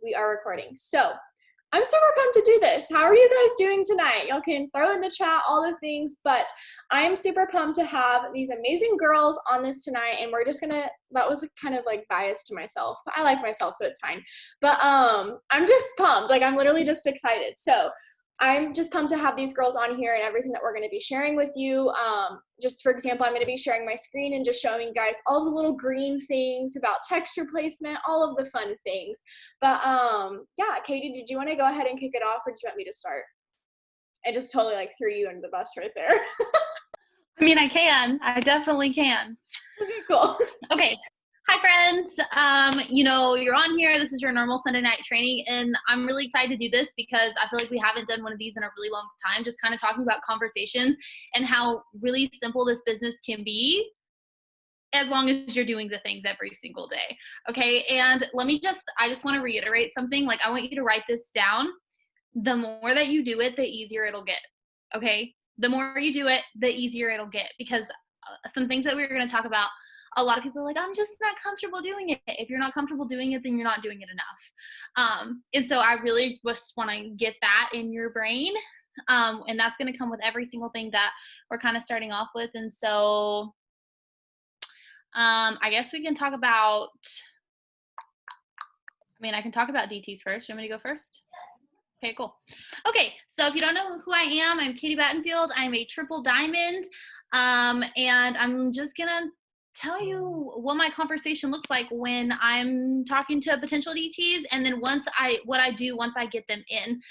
we are recording. So I'm super pumped to do this. How are you guys doing tonight? Y'all can throw in the chat all the things, but I'm super pumped to have these amazing girls on this tonight, and we're just gonna, that was kind of like biased to myself, but I like myself, so it's fine. But I'm just pumped, like I'm literally just excited. So I'm just pumped to have these girls on here and everything that we're going to be sharing with you. Just for example, I'm going to be sharing my screen and just showing you guys all the little green things about texture placement, all of the fun things. But yeah, Katie, did you want to go ahead and kick it off, or do you want me to start? I just totally like threw you under the bus right there. I mean, I can. I definitely can. Okay, cool. Okay. Hi, friends. You're on here. This is your normal Sunday night training, and I'm really excited to do this because I feel like we haven't done one of these in a really long time, just kind of talking about conversations and how really simple this business can be as long as you're doing the things every single day. Okay. And I just want to reiterate something. Like, I want you to write this down. The more that you do it, the easier it'll get. Okay. The more you do it, the easier it'll get, because some things that we're going to talk about, a lot of people are like, I'm just not comfortable doing it. If you're not comfortable doing it, then you're not doing it enough. And so I really just want to get that in your brain. And that's going to come with every single thing that we're kind of starting off with. And so I guess we can talk about, I can talk about DTs first. You want me to go first? Okay, cool. Okay, so if you don't know who I am, I'm Katie Battenfield. I'm a triple diamond, and I'm just gonna tell you what my conversation looks like when I'm talking to potential DTs, and then what I do once I get them in.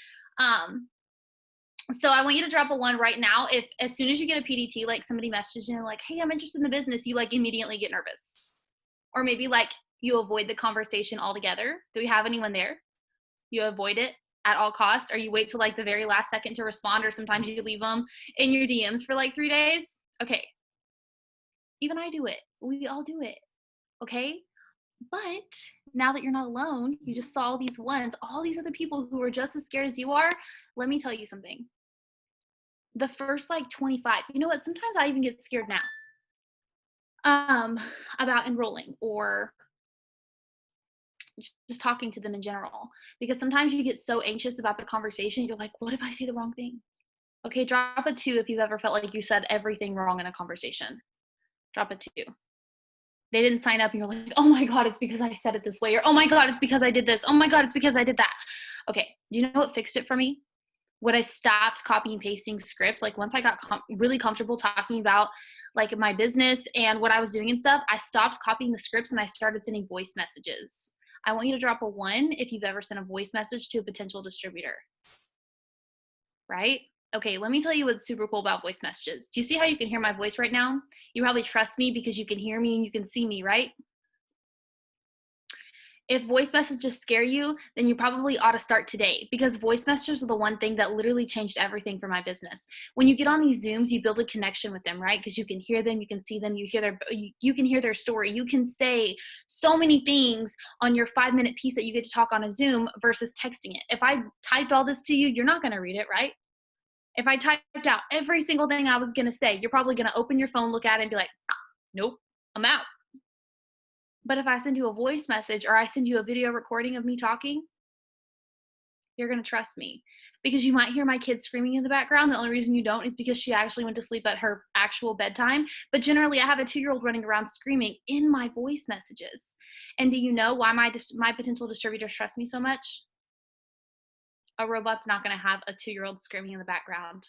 So I want you to drop a 1 right now. If as soon as you get a PDT, like somebody messages you like, hey, I'm interested in the business, you like immediately get nervous. Or maybe like you avoid the conversation altogether. Do we have anyone there? You avoid it at all costs, or you wait till like the very last second to respond, or sometimes you leave them in your DMs for like 3 days. Okay. Even I do it. We all do it. Okay. But now that you're not alone, you just saw all these ones, all these other people who are just as scared as you are. Let me tell you something. The first like 25, you know what? Sometimes I even get scared now about enrolling or just talking to them in general, because sometimes you get so anxious about the conversation. You're like, what if I say the wrong thing? Okay, drop a 2 if you've ever felt like you said everything wrong in a conversation. Drop a 2. They didn't sign up and you're like, oh my God, it's because I said it this way, or oh my God, it's because I did this. Oh my God, it's because I did that. Okay, do you know what fixed it for me? When I stopped copying and pasting scripts, like once I got really comfortable talking about like my business and what I was doing and stuff, I stopped copying the scripts and I started sending voice messages. I want you to drop a 1 if you've ever sent a voice message to a potential distributor. Right? Okay, let me tell you what's super cool about voice messages. Do you see how you can hear my voice right now? You probably trust me because you can hear me and you can see me, right? If voice messages scare you, then you probably ought to start today, because voice messages are the one thing that literally changed everything for my business. When you get on these Zooms, you build a connection with them, right? Because you can hear them, you can see them, you can hear their story. You can say so many things on your 5-minute piece that you get to talk on a Zoom versus texting it. If I typed all this to you, you're not going to read it, right? If I typed out every single thing I was going to say, you're probably going to open your phone, look at it, and be like, nope, I'm out. But if I send you a voice message or I send you a video recording of me talking, you're going to trust me, because you might hear my kid screaming in the background. The only reason you don't is because she actually went to sleep at her actual bedtime. But generally, I have a 2-year-old running around screaming in my voice messages. And do you know why my potential distributors trust me so much? A robot's not going to have a 2-year-old screaming in the background,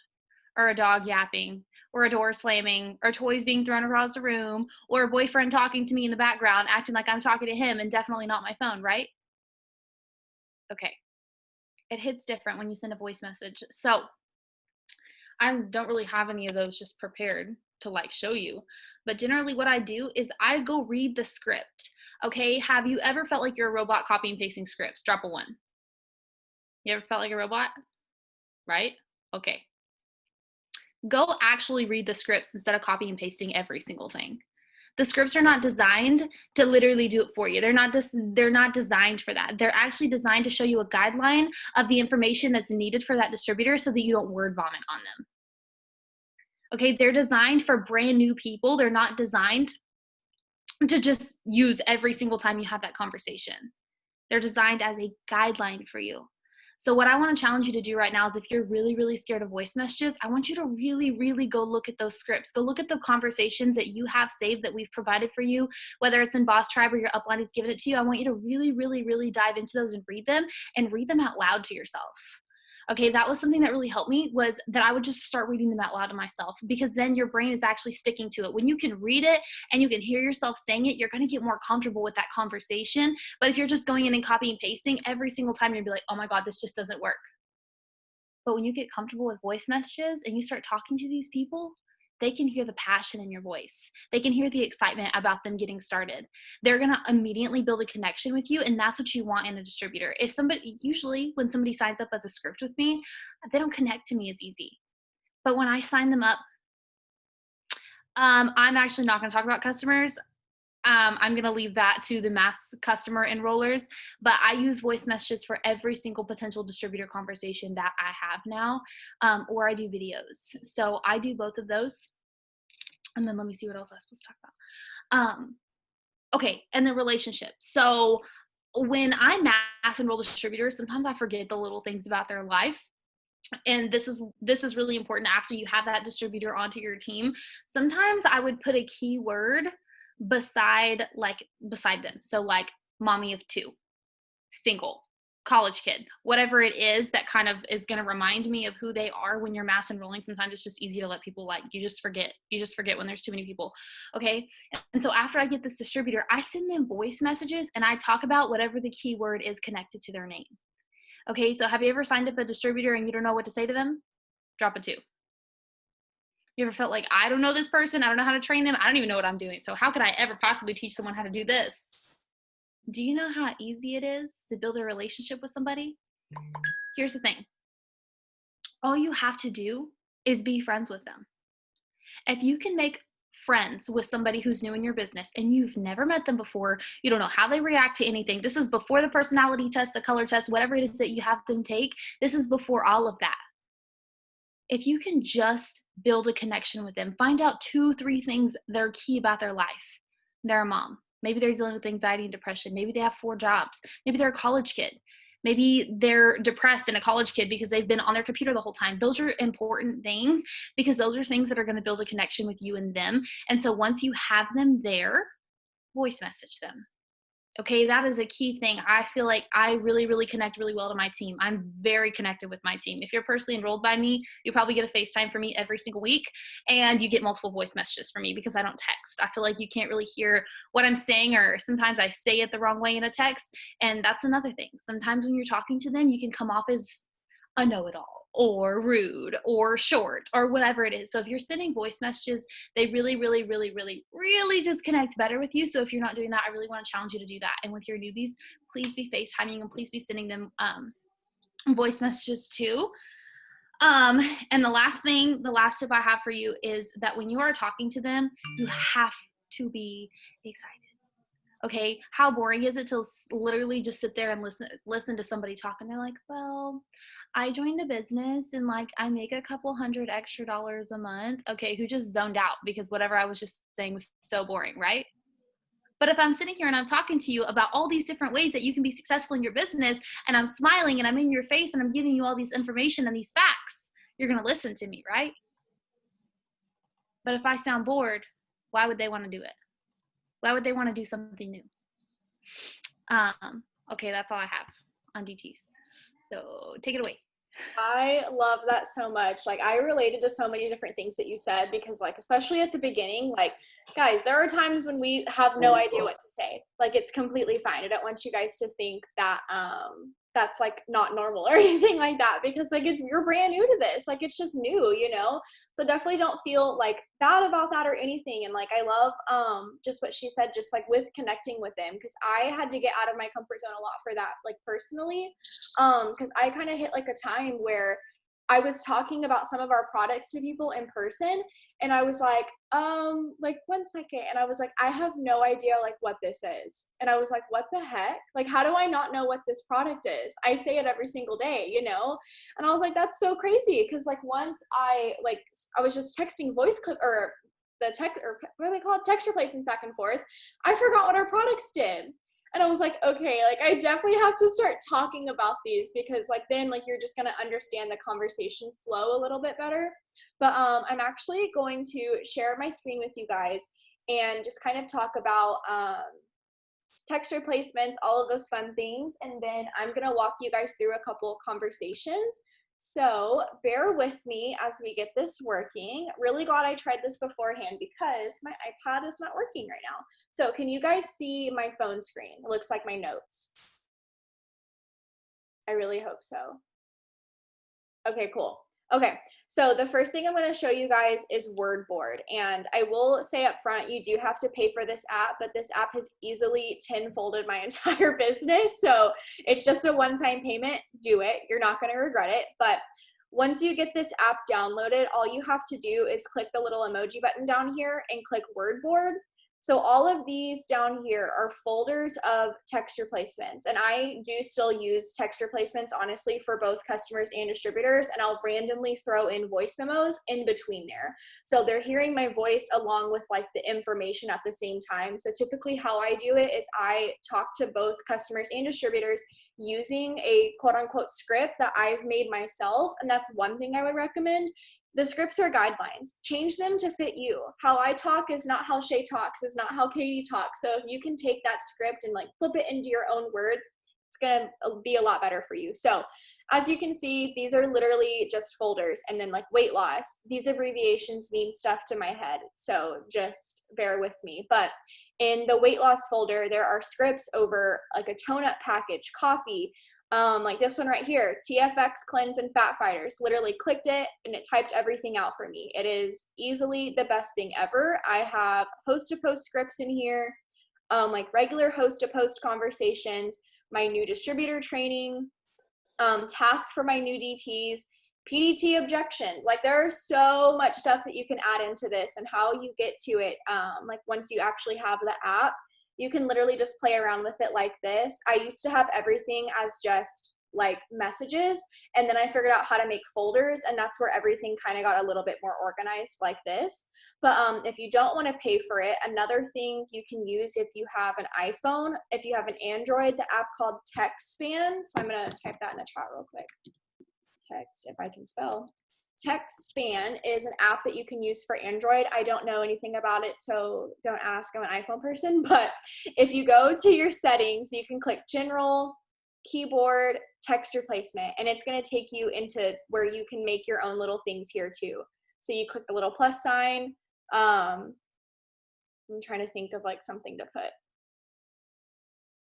or a dog yapping, or a door slamming, or toys being thrown across the room, or a boyfriend talking to me in the background, acting like I'm talking to him, and definitely not my phone, right? Okay. It hits different when you send a voice message. So I don't really have any of those just prepared to like show you. But generally what I do is I go read the script. Okay. Have you ever felt like you're a robot copying and pasting scripts? Drop a 1. You ever felt like a robot? Right? Okay. Go actually read the scripts instead of copying and pasting every single thing. The scripts are not designed to literally do it for you. They're not designed for that. They're actually designed to show you a guideline of the information that's needed for that distributor so that you don't word vomit on them. Okay, they're designed for brand new people. They're not designed to just use every single time you have that conversation. They're designed as a guideline for you. So what I want to challenge you to do right now is, if you're really, really scared of voice messages, I want you to really, really go look at those scripts. Go look at the conversations that you have saved that we've provided for you, whether it's in Boss Tribe or your upline has given it to you. I want you to really, really, really dive into those and read them out loud to yourself. Okay, that was something that really helped me, was that I would just start reading them out loud to myself, because then your brain is actually sticking to it. When you can read it and you can hear yourself saying it, you're going to get more comfortable with that conversation. But if you're just going in and copying and pasting every single time, you'll be like, oh my God, this just doesn't work. But when you get comfortable with voice messages and you start talking to these people, they can hear the passion in your voice. They can hear the excitement about them getting started. They're going to immediately build a connection with you, and that's what you want in a distributor. If somebody, usually when somebody signs up as a script with me, they don't connect to me as easy. But when I sign them up, I'm actually not going to talk about customers. I'm going to leave that to the mass customer enrollers, but I use voice messages for every single potential distributor conversation that I have now, or I do videos. So I do both of those. And then let me see what else I was supposed to talk about. Okay, and the relationship. So when I mass enroll distributors, sometimes I forget the little things about their life. And this is really important after you have that distributor onto your team. Sometimes I would put a keyword beside them. So like mommy of two, single, college kid, whatever it is that kind of is going to remind me of who they are. When you're mass enrolling, sometimes it's just easy to let people, like, you just forget when there's too many people. Okay. And so after I get this distributor, I send them voice messages and I talk about whatever the keyword is connected to their name. Okay. So have you ever signed up a distributor and you don't know what to say to them? Drop a 2. You ever felt like, I don't know this person, I don't know how to train them, I don't even know what I'm doing, so how could I ever possibly teach someone how to do this? Do you know how easy it is to build a relationship with somebody? Here's the thing. All you have to do is be friends with them. If you can make friends with somebody who's new in your business and you've never met them before, you don't know how they react to anything. This is before the personality test, the color test, whatever it is that you have them take. This is before all of that. If you can just build a connection with them, find out 2-3 things that are key about their life. They're a mom. Maybe they're dealing with anxiety and depression. Maybe they have 4 jobs. Maybe they're a college kid. Maybe they're depressed and a college kid because they've been on their computer the whole time. Those are important things, because those are things that are going to build a connection with you and them. And so once you have them there, voice message them. Okay, that is a key thing. I feel like I really, really connect really well to my team. I'm very connected with my team. If you're personally enrolled by me, you probably get a FaceTime from me every single week, and you get multiple voice messages from me because I don't text. I feel like you can't really hear what I'm saying, or sometimes I say it the wrong way in a text, and that's another thing. Sometimes when you're talking to them, you can come off as a know-it-all or rude or short or whatever it is. So if you're sending voice messages, they really, really, really, really, really just connect better with you. So if you're not doing that, I really want to challenge you to do that. And with your newbies, please be FaceTiming and please be sending them voice messages too. And the last tip I have for you is that when you are talking to them, you have to be excited. Okay, how boring is it to literally just sit there and listen to somebody talk, and they're like, well, I joined a business and like I make a couple $100 extra a month. Okay, who just zoned out because whatever I was just saying was so boring, right? But if I'm sitting here and I'm talking to you about all these different ways that you can be successful in your business, and I'm smiling and I'm in your face and I'm giving you all these information and these facts, you're going to listen to me, right? But if I sound bored, why would they want to do it? Why would they want to do something new? Okay, that's all I have on DTs. So take it away. I love that so much. Like, I related to so many different things that you said, because like, especially at the beginning, like, guys, there are times when we have no idea what to say. Like, it's completely fine. I don't want you guys to think that that's like not normal or anything like that, because like, if you're brand new to this, like, it's just new, you know? So definitely don't feel like bad about that or anything. And like, I love just what she said, just like with connecting with them, because I had to get out of my comfort zone a lot for that, like personally, because I kind of hit like a time where I was talking about some of our products to people in person, and I was like 1 second, and I was like, I have no idea like what this is. And I was like, what the heck? Like, how do I not know what this product is? I say it every single day, you know? And I was like, that's so crazy, because like once I was just texting voice clip or the tech, or what are they called? Text replacements back and forth. I forgot what our products did. And I was like, okay, like I definitely have to start talking about these because like then like you're just gonna understand the conversation flow a little bit better. But I'm actually going to share my screen with you guys and just kind of talk about texture placements, all of those fun things. And then I'm gonna walk you guys through a couple conversations. So bear with me as we get this working. Really glad I tried this beforehand because my iPad is not working right now. So can you guys see my phone screen? It looks like my notes. I really hope so. Okay, cool. Okay, so the first thing I'm going to show you guys is WordBoard. And I will say up front, you do have to pay for this app, but this app has easily tenfolded my entire business. So it's just a one-time payment. Do it. You're not going to regret it. But once you get this app downloaded, all you have to do is click the little emoji button down here and click WordBoard. So all of these down here are folders of texture placements. And I do still use texture placements, honestly, for both customers and distributors. And I'll randomly throw in voice memos in between there. So they're hearing my voice along with like the information at the same time. So typically how I do it is I talk to both customers and distributors using a quote unquote script that I've made myself. And that's one thing I would recommend. The scripts are guidelines. Change them to fit you. How I talk is not how Shay talks, is not how Katie talks. So if you can take that script and like flip it into your own words, it's gonna be a lot better for you. So as you can see, these are literally just folders. And then like weight loss, these abbreviations mean stuff to my head. So just bear with me. But in the weight loss folder, there are scripts over like a tone up package, coffee, like this one right here, TFX Cleanse and Fat Fighters. Literally clicked it and it typed everything out for me. It is easily the best thing ever. I have host to post scripts in here, like regular host to post conversations, my new distributor training, task for my new DTs, PDT objections. Like there is so much stuff that you can add into this and how you get to it. Like once you actually have the app, you can literally just play around with it like this. I used to have everything as just like messages, and then I figured out how to make folders, and that's where everything kind of got a little bit more organized like this. But if you don't want to pay for it, another thing you can use if you have an iPhone, if you have an Android, the app called TextSpan. So I'm going to type that in the chat real quick. Text, if I can spell. TextSpan is an app that you can use for Android. I don't know anything about it, so don't ask. I'm an iPhone person. But if you go to your settings, you can click General, Keyboard, Texture Placement, and it's going to take you into where you can make your own little things here too. So you click the little plus sign. I'm trying to think of like something to put.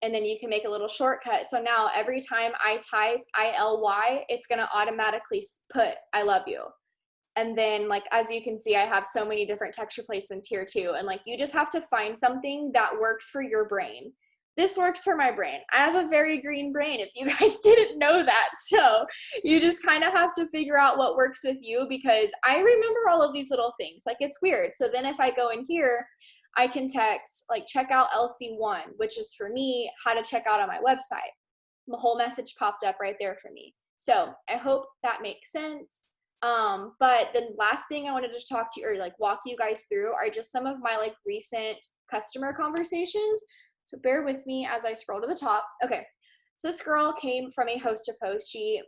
And then you can make a little shortcut. So now every time I type ILY, it's going to automatically put I love you. And then like, as you can see, I have so many different texture placements here too. And like, you just have to find something that works for your brain. This works for my brain. I have a very green brain, if you guys didn't know that. So you just kind of have to figure out what works with you, because I remember all of these little things. Like it's weird. So then if I go in here, I can text like check out LC1, which is for me, how to check out on my website. The whole message popped up right there for me. So I hope that makes sense. But the last thing I wanted to talk to you or like walk you guys through are just some of my like recent customer conversations. So bear with me as I scroll to the top. Okay. So this girl came from a host to post. She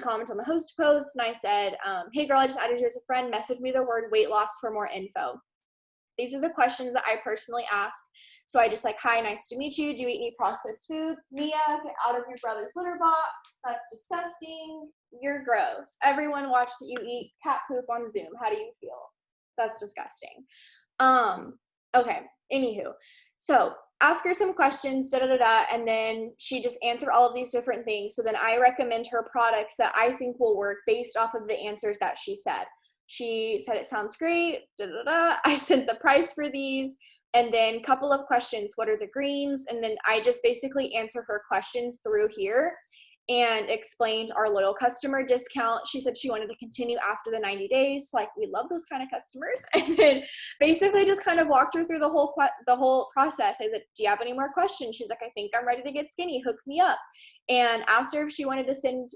commented on the host to post and I said, hey girl, I just added you as a friend, message me the word weight loss for more info. These are the questions that I personally ask. So I just like, hi, nice to meet you. Do you eat any processed foods? Mia, get out of your brother's litter box. That's disgusting. You're gross. Everyone watched that you eat cat poop on Zoom. How do you feel? That's disgusting. Okay, anywho. So ask her some questions, and then she just answered all of these different things. So then I recommend her products that I think will work based off of the answers that she said. She said, it sounds great. I sent the price for these. And then a couple of questions. What are the greens? And then I just basically answer her questions through here and explained our loyal customer discount. She said she wanted to continue after the 90 days. Like, we love those kind of customers. And then basically just kind of walked her through the whole process. I said, do you have any more questions? She's like, I think I'm ready to get skinny. Hook me up. And asked her if she wanted to send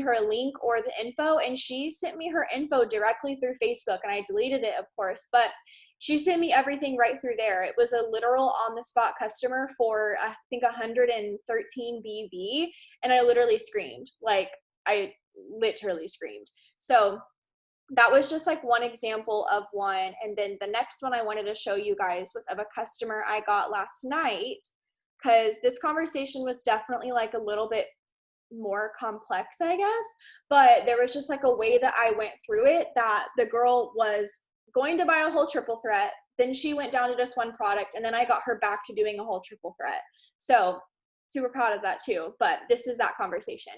her a link or the info. And she sent me her info directly through Facebook. And I deleted it, of course. But She sent me everything right through there. It was a literal on the spot customer for I think 113 BV, and I literally screamed. Like I literally screamed. So that was just like one example of one. And then the next one I wanted to show you guys was of a customer I got last night, because this conversation was definitely like a little bit more complex, I guess. But there was just like a way that I went through it, that the girl was going to buy a whole triple threat. Then she went down to just one product, and then I got her back to doing a whole triple threat. So super proud of that too. But this is that conversation.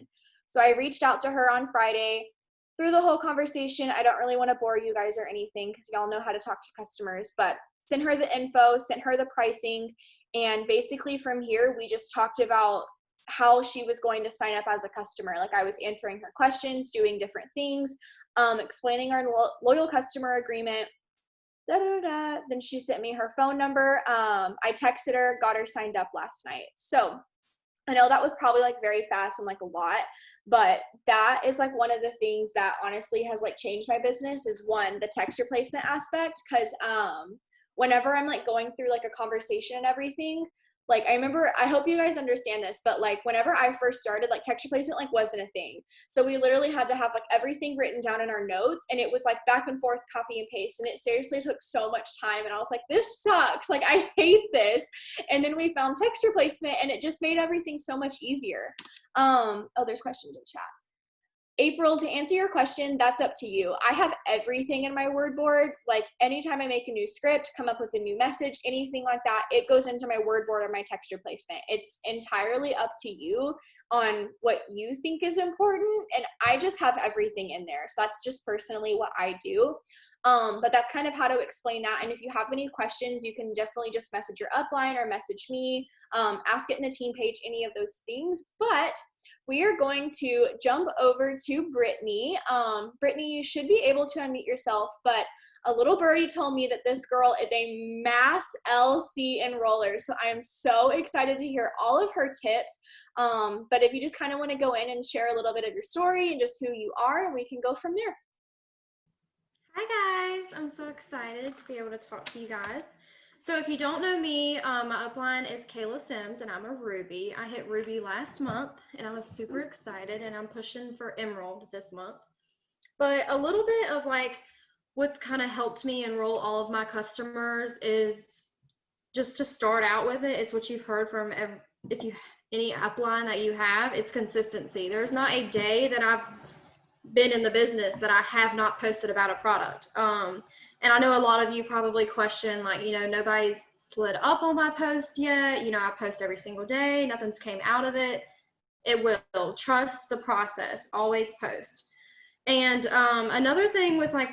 So I reached out to her on Friday. Through the whole conversation, I don't really want to bore you guys or anything because y'all know how to talk to customers, but sent her the info, sent her the pricing, and basically from here, we just talked about how she was going to sign up as a customer. Like I was answering her questions, doing different things, explaining our loyal customer agreement, da, da, da, da. Then she sent me her phone number. I texted her, got her signed up last night. So I know that was probably like very fast and like a lot, but that is like one of the things that honestly has like changed my business is one, the text replacement aspect. Cause whenever I'm like going through like a conversation and everything, like I remember, I hope you guys understand this, but like whenever I first started, like text replacement like wasn't a thing. So we literally had to have like everything written down in our notes, and it was like back and forth, copy and paste. And it seriously took so much time. And I was like, this sucks. Like I hate this. And then we found text replacement, and it just made everything so much easier. Oh, there's questions in chat. April, to answer your question, that's up to you. I have everything in my word board. Like anytime I make a new script, come up with a new message, anything like that, it goes into my word board or my text replacement. It's entirely up to you on what you think is important. And I just have everything in there. So that's just personally what I do. But that's kind of how to explain that. And if you have any questions, you can definitely just message your upline or message me, ask it in the team page, any of those things. But we are going to jump over to Brittany. Brittany, you should be able to unmute yourself, but a little birdie told me that this girl is a mass LC enroller. So I am so excited to hear all of her tips. But if you just kind of want to go in and share a little bit of your story and just who you are, and we can go from there. Hi guys, I'm so excited to be able to talk to you guys. So if you don't know me, my upline is Kayla Sims and I'm a Ruby. I hit Ruby last month and I was super excited, and I'm pushing for Emerald this month. But a little bit of like what's kind of helped me enroll all of my customers is just to start out with it. It's what you've heard from any upline that you have, it's consistency. There's not a day that I've been in the business that I have not posted about a product. And I know a lot of you probably question, like, nobody's slid up on my post yet. I post every single day. Nothing's came out of it. It will. Trust the process. Always post. And another thing with like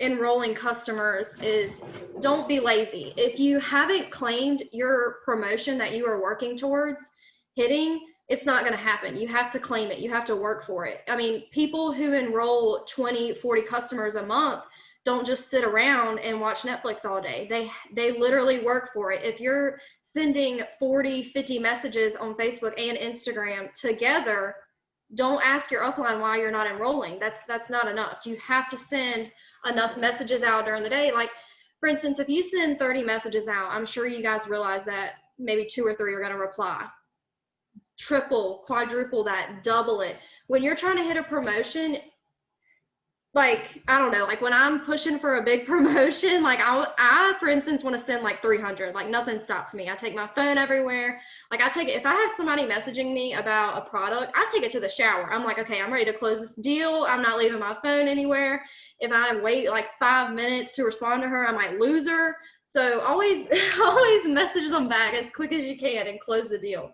enrolling customers is don't be lazy. If you haven't claimed your promotion that you are working towards hitting, it's not going to happen. You have to claim it. You have to work for it. I mean, people who enroll 20, 40 customers a month don't just sit around and watch Netflix all day. They literally work for it. If you're sending 40, 50 messages on Facebook and Instagram together, don't ask your upline why you're not enrolling. That's not enough. You have to send enough messages out during the day. Like, for instance, if you send 30 messages out, I'm sure you guys realize that maybe 2 or 3 are going to reply. Triple, quadruple that, double it. When you're trying to hit a promotion, like, I don't know, like when I'm pushing for a big promotion, like I for instance, want to send like 300, like nothing stops me. I take my phone everywhere. Like if I have somebody messaging me about a product, I take it to the shower. I'm like, okay, I'm ready to close this deal. I'm not leaving my phone anywhere. If I wait like 5 minutes to respond to her, I might lose her. So always message them back as quick as you can and close the deal.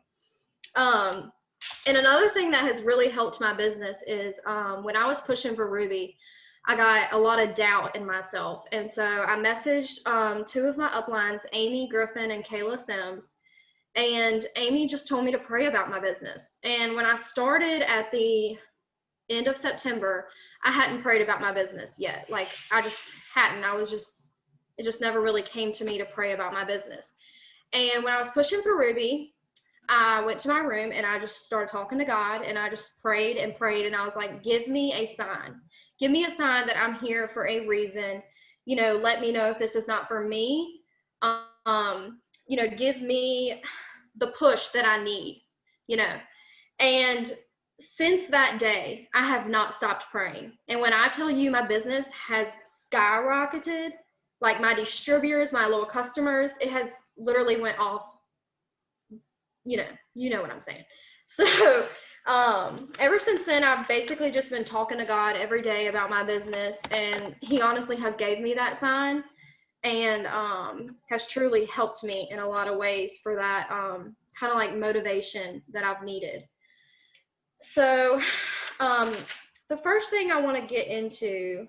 And another thing that has really helped my business is when I was pushing for Ruby, I got a lot of doubt in myself. And so I messaged 2 of my uplines, Amy Griffin and Kayla Sims. And Amy just told me to pray about my business. And when I started at the end of September, I hadn't prayed about my business yet. Like I just hadn't. It just never really came to me to pray about my business. And when I was pushing for Ruby, I went to my room and I just started talking to God, and I just prayed and prayed, and I was like, give me a sign. Give me a sign that I'm here for a reason. let me know if this is not for me. Give me the push that I need, And since that day, I have not stopped praying. And when I tell you my business has skyrocketed, like my distributors, my little customers, it has literally went off, you know what I'm saying. So ever since then, I've basically just been talking to God every day about my business, and he honestly has gave me that sign and has truly helped me in a lot of ways for that kind of like motivation that I've needed. So the first thing I want to get into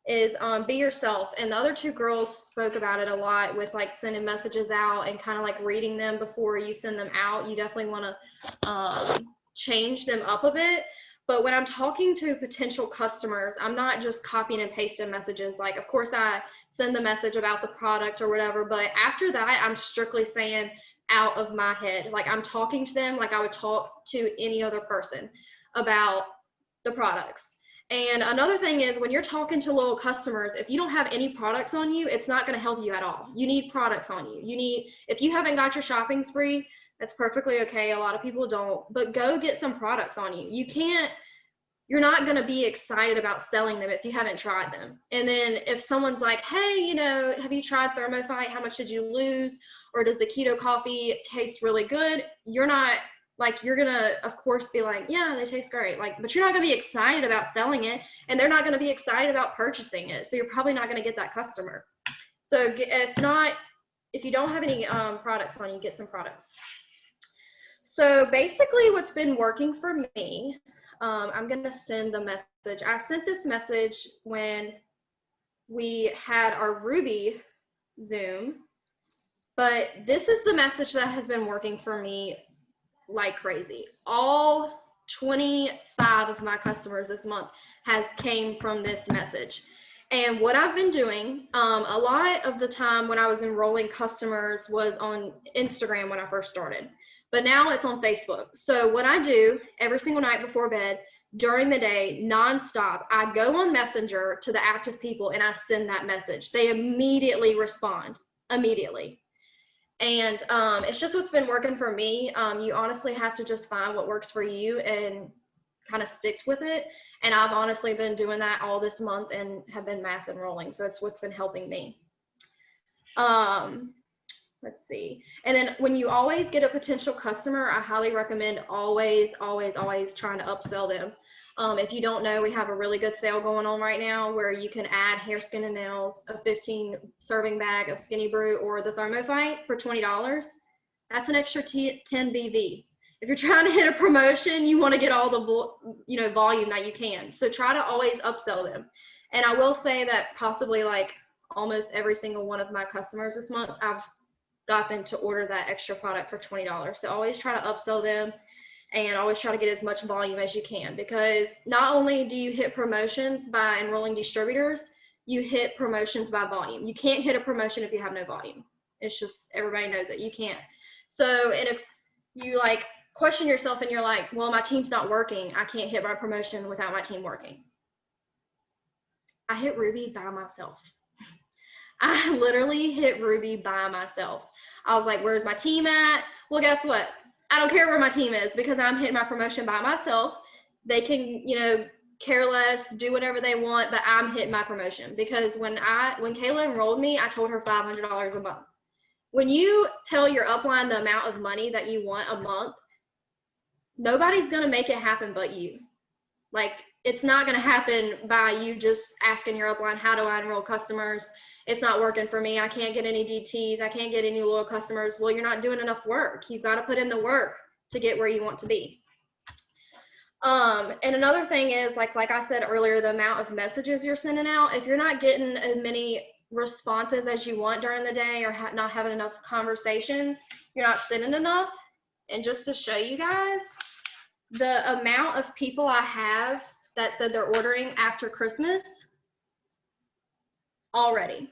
is be yourself. And the other two girls spoke about it a lot with like sending messages out and kind of like reading them before you send them out. You definitely want to change them up a bit. But when I'm talking to potential customers, I'm not just copying and pasting messages. Like, of course, I send the message about the product or whatever, but after that, I'm strictly saying out of my head. Like, I'm talking to them like I would talk to any other person about the products. And another thing is, when you're talking to little customers, if you don't have any products on you, it's not going to help you at all. You need products on you. If you haven't got your shopping spree, that's perfectly okay. A lot of people don't, but go get some products on you. You're not going to be excited about selling them if you haven't tried them. And then if someone's like, hey, have you tried Thermophyte? How much did you lose? Or does the keto coffee taste really good? You're not like, you're going to, of course, be like, yeah, they taste great. Like, but you're not going to be excited about selling it, and they're not going to be excited about purchasing it. So you're probably not going to get that customer. So if you don't have any products on you, get some products. So basically what's been working for me, I'm going to send the message. I sent this message when we had our Ruby Zoom, but this is the message that has been working for me like crazy. All 25 of my customers this month has came from this message. And what I've been doing, a lot of the time when I was enrolling customers was on Instagram when I first started, but now it's on Facebook. So what I do every single night before bed, during the day, nonstop, I go on Messenger to the active people and I send that message. They immediately respond, immediately. And it's just what's been working for me. You honestly have to just find what works for you and kind of stick with it. And I've honestly been doing that all this month and have been mass enrolling. So it's what's been helping me. Let's see. And then when you always get a potential customer, I highly recommend always trying to upsell them. If you don't know, we have a really good sale going on right now where you can add hair, skin, and nails, a 15 serving bag of Skinny Brew or the Thermophyte for $20. That's an extra 10 BV. If you're trying to hit a promotion, you want to get all the volume that you can. So try to always upsell them. And I will say that possibly like almost every single one of my customers this month, I've got them to order that extra product for $20. So always try to upsell them and always try to get as much volume as you can, because not only do you hit promotions by enrolling distributors, you hit promotions by volume. You can't hit a promotion if you have no volume. It's just, everybody knows it. You can't. So, and if you like question yourself and you're like, well, my team's not working, I can't hit my promotion without my team working. I hit Ruby by myself. I literally hit Ruby by myself. I was like, where's my team at? Well, guess what? I don't care where my team is because I'm hitting my promotion by myself. They can, care less, do whatever they want, but I'm hitting my promotion because when Kayla enrolled me, I told her $500 a month. When you tell your upline the amount of money that you want a month, nobody's going to make it happen but you. Like, it's not going to happen by you just asking your upline, how do I enroll customers? It's not working for me. I can't get any DTs. I can't get any loyal customers. Well, you're not doing enough work. You've got to put in the work to get where you want to be. And another thing is, like I said earlier, the amount of messages you're sending out. If you're not getting as many responses as you want during the day or not having enough conversations, you're not sending enough. And just to show you guys, the amount of people I have that said they're ordering after Christmas already.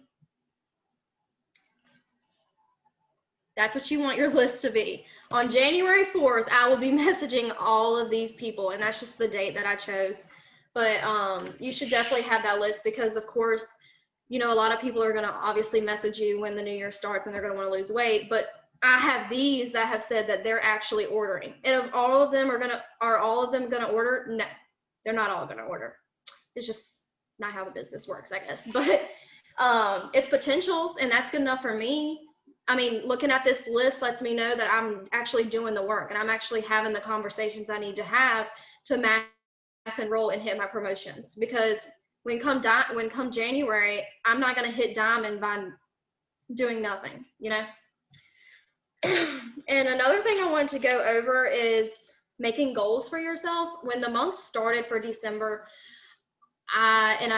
That's what you want your list to be. On January 4th, I will be messaging all of these people, and that's just the date that I chose. But you should definitely have that list because, of course, you know, a lot of people are going to obviously message you when the new year starts and they're going to want to lose weight, but I have these that have said that they're actually ordering. And if all of them are all of them going to order? No, they're not all going to order. It's just not how the business works, I guess. But it's potentials, and that's good enough for me. I mean, looking at this list lets me know that I'm actually doing the work and I'm actually having the conversations I need to have to mass enroll and hit my promotions. Because when come January, I'm not going to hit diamond by doing nothing, you know? And another thing I wanted to go over is making goals for yourself. When the month started for December,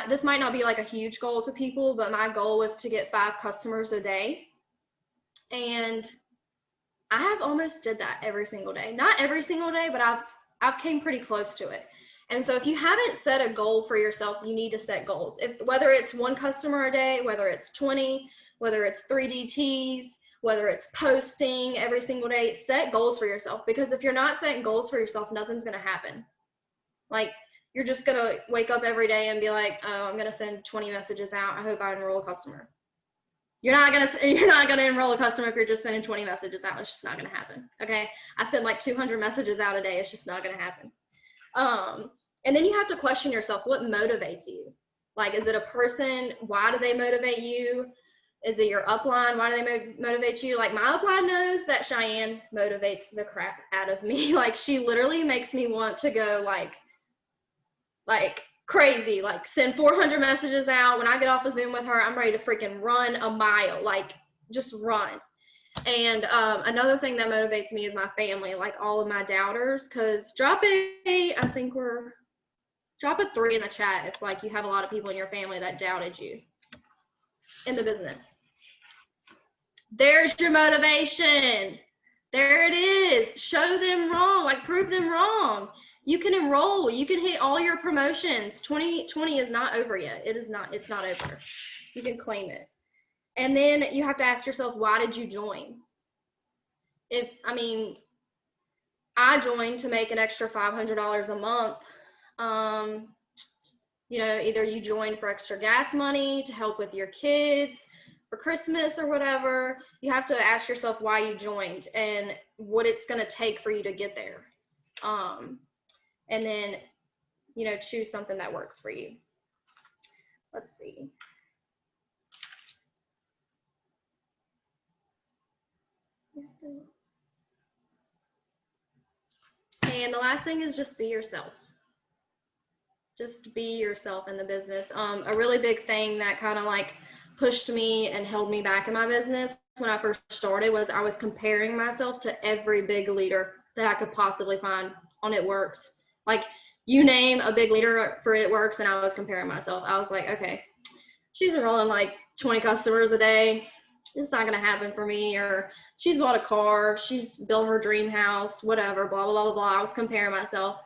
this might not be like a huge goal to people, but my goal was to get 5 customers a day. And I have almost did that every single day. Not every single day, but I've came pretty close to it. And so if you haven't set a goal for yourself, you need to set goals. Whether it's 1 customer a day, whether it's 20, whether it's 3 DTs, whether it's posting every single day, set goals for yourself. Because if you're not setting goals for yourself, nothing's going to happen. Like, you're just going to wake up every day and be like, oh, I'm going to send 20 messages out. I hope I enroll a customer. You're not gonna enroll a customer if you're just sending 20 messages out. It's just not gonna happen. Okay, I send like 200 messages out a day. It's just not gonna happen. And then you have to question yourself, what motivates you? Like, is it a person? Why do they motivate you? Is it your upline? Why do they motivate you? Like, my upline knows that Cheyenne motivates the crap out of me. Like, she literally makes me want to go like crazy, like send 400 messages out. When I get off a Zoom with her, I'm ready to freaking run a mile, like just run. And another thing that motivates me is my family, like all of my doubters, because drop a 3 in the chat if like you have a lot of people in your family that doubted you in the business. There's your motivation. There it is. Show them wrong, like prove them wrong. You can enroll. You can hit all your promotions. 2020 is not over yet. It's not over. You can claim it. And then you have to ask yourself, why did you join? I joined to make an extra $500 a month. You know, either you joined for extra gas money, to help with your kids, for Christmas or whatever. You have to ask yourself why you joined and what it's going to take for you to get there. And then, you know, choose something that works for you. Let's see. And the last thing is just be yourself. Just be yourself in the business. A really big thing that kind of like pushed me and held me back in my business when I first started was I was comparing myself to every big leader that I could possibly find on It Works. Like, you name a big leader for It Works, and I was comparing myself. I was like, okay, she's enrolling like 20 customers a day. It's not going to happen for me. Or she's bought a car, she's built her dream house, whatever, blah, blah, blah, blah. I was comparing myself.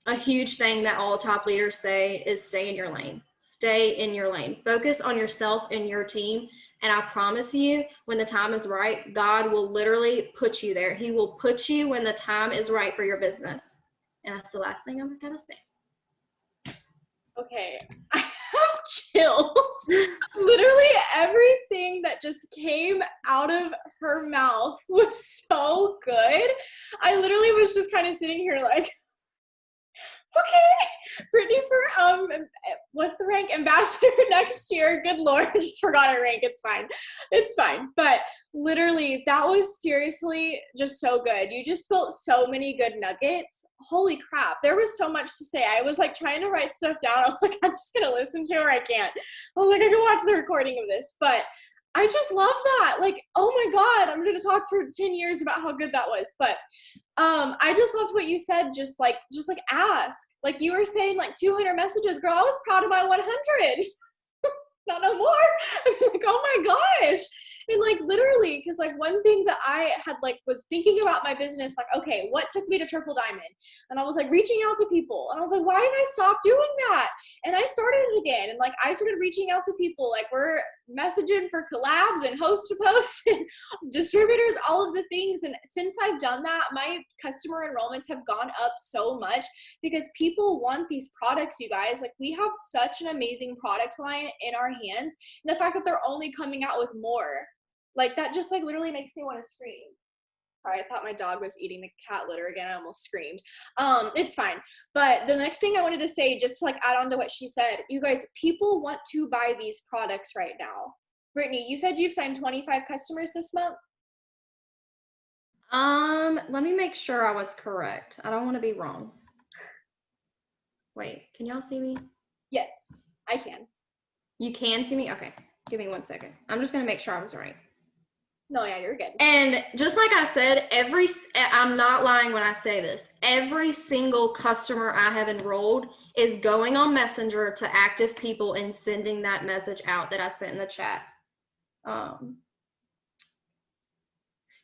A huge thing that all top leaders say is stay in your lane. Stay in your lane. Focus on yourself and your team. And I promise you, when the time is right, God will literally put you there. He will put you when the time is right for your business. And that's the last thing I'm going to say. Okay, I have chills. Literally everything that just came out of her mouth was so good. I literally was just kind of sitting here like, okay, Brittany for what's the rank? Ambassador next year. Good Lord, I just forgot her rank. It's fine. But literally, that was seriously just so good. You just spilled so many good nuggets. Holy crap, there was so much to say. I was like trying to write stuff down. I was like, I'm just gonna listen to her. I can't. I was like, I can watch the recording of this, but I just love that. Like, oh my God, I'm gonna talk for 10 years about how good that was. But I just loved what you said. Just like ask. Like you were saying, like 200 messages, girl. I was proud of my 100. Not no more. Like, oh my gosh. And like literally, because like one thing that I had like was thinking about my business, like, okay, what took me to triple diamond? And I was like reaching out to people, and I was like, why did I stop doing that? And I started it again, and like I started reaching out to people. Like messaging for collabs and host to post and distributors, all of the things. And since I've done that, my customer enrollments have gone up so much because people want these products, you guys. Like, we have such an amazing product line in our hands. And the fact that they're only coming out with more, like, that just like literally makes me want to scream. Sorry, I thought my dog was eating the cat litter again. I almost screamed. It's fine. But the next thing I wanted to say, just to like add on to what she said, you guys, people want to buy these products right now. Brittany, you said you've signed 25 customers this month? Let me make sure I was correct. I don't want to be wrong. Wait, can y'all see me? Yes, I can. You can see me? Okay, give me 1 second. I'm just gonna make sure I was right. No, yeah, you're good. And just like I said, I'm not lying when I say this, every single customer I have enrolled is going on Messenger to active people and sending that message out that I sent in the chat.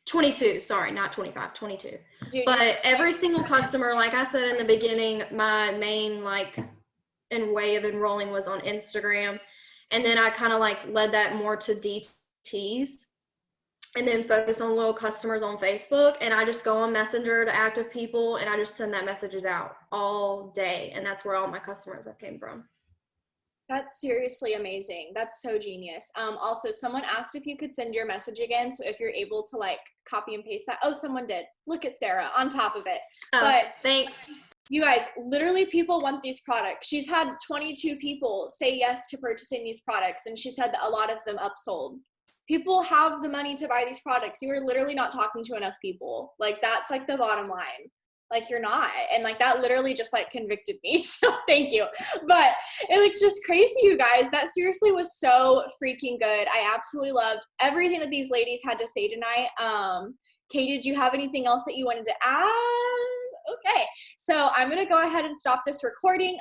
22, sorry, not 25, 22. Dude, but every single customer, like I said in the beginning, my main way of enrolling was on Instagram. And then I kind of like led that more to DTs. And then focus on loyal customers on Facebook, and I just go on Messenger to active people, and I just send that messages out all day, and that's where all my customers have came from. That's seriously amazing. That's so genius. Also, someone asked if you could send your message again, so if you're able to like copy and paste that. Oh, someone did. Look at Sarah on top of it. Oh, but thanks. You guys, literally people want these products. She's had 22 people say yes to purchasing these products, and she said that a lot of them upsold. People have the money to buy these products. You are literally not talking to enough people. Like, that's like the bottom line. Like, you're not. And like, that literally just like convicted me. So thank you. But it like just crazy, you guys. That seriously was so freaking good. I absolutely loved everything that these ladies had to say tonight. Kay, did you have anything else that you wanted to add? Okay, so I'm gonna go ahead and stop this recording.